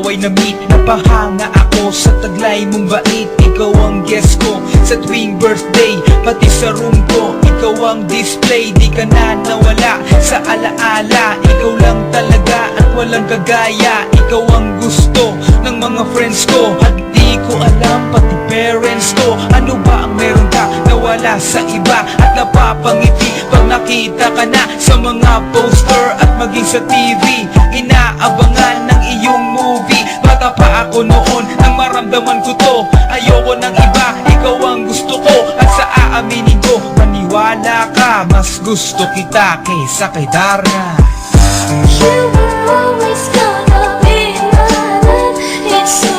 ay na-meet. Napahanga ako sa taglay mong bait. Ikaw ang guest ko sa tuwing birthday, pati sa room ko. Ikaw ang display, di ka na nawala sa alaala. Ikaw lang talaga at walang kagaya. Ikaw ang gusto ng mga friends ko, at di ko alam pati parents ko. Ano ba ang meron ka na wala sa iba, at napapangiti pag nakita ka na sa mga poster at maging sa TV. Inaabangan ng iyong movie. Bata pa ako noon nang maramdaman ko to. Ayoko ng iba, ikaw ang gusto ko. At sa aaminin ko, maniwala ka, mas gusto kita kaysa kay Darna. You were always gonna be mine. It's so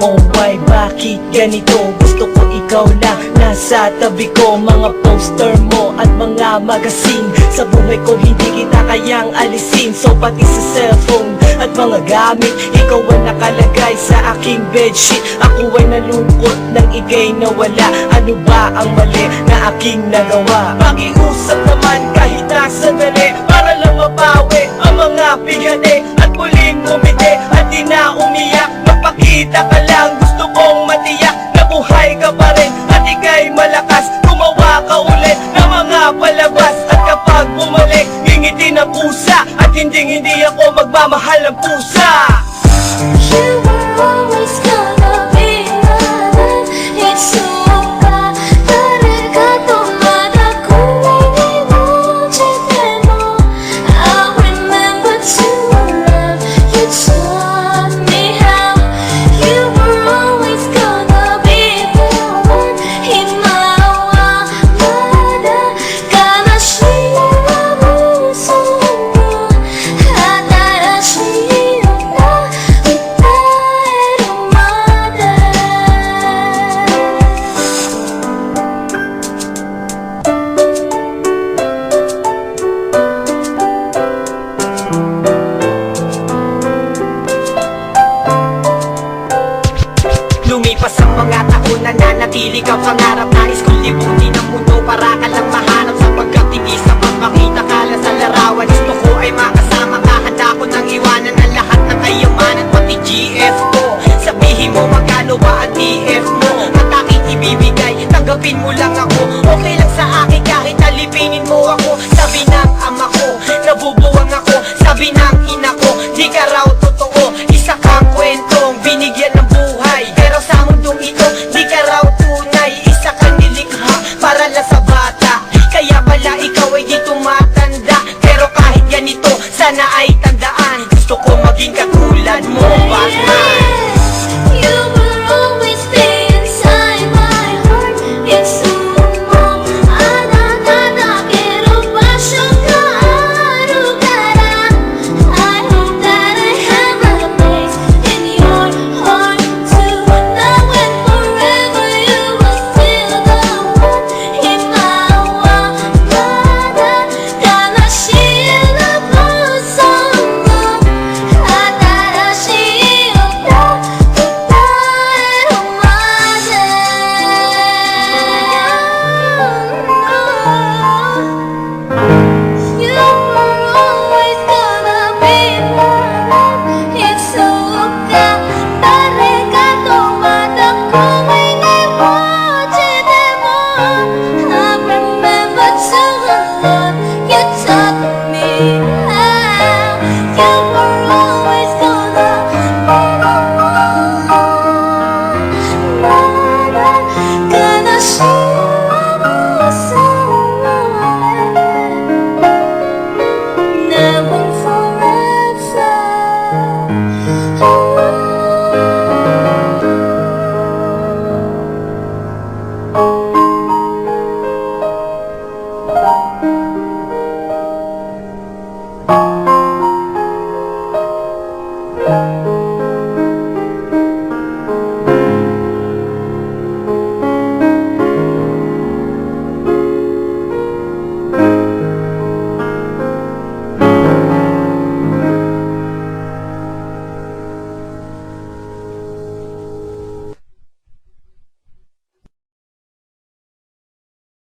Oh why, bakit ganito? Gusto ko ikaw lang nasa tabi ko. Mga poster mo at mga magazine, sa buhay ko hindi kita kayang alisin. So pati sa cellphone at mga gamit, ikaw ang nakalagay sa aking bedsheet. Ako ay nalungkot nang ika'y nawala. Ano ba ang mali na aking nagawa? Pakiusap naman kahit na sandali, para lang mapawi ang mga bigani at muling umiti at di na umiyak. Magpakita ka lang, gusto kong matiyak na buhay ka pa rin at ika'y malakas. Gumawa ka ulit ng mga palabas, at kapag bumalik, ngingiti na pusa, at hindi ako magmamahal ng pusa. You were always gonna be mine. It's so Lumipas ang mga taon, nananatili ka pangarap. Nais kong libutin ang mundo para ka lang mahanap. Sapagkat hindi sapat makita ka lang sa larawan. Gusto ko ay makasama ka, handa ko nang iwanan ang lahat ng kayamanan, pati GF ko. Sabihin mo magkano ba ang TF mo, at aking ibibigay, tanggapin mo lang ako. Okay lang sa akin kahit alipinin mo ako. Sabi ng ama ko, nabubuwang ako. Sabi ng ina ko, di ka raw totoo. Isa kang kwentong binigyan ng buhay, pero sa mundong ito, di ka raw tunay. Isa kang nilikha para lang sa bata, kaya pala ikaw ay di tumatanda. Pero kahit ganito, sana ay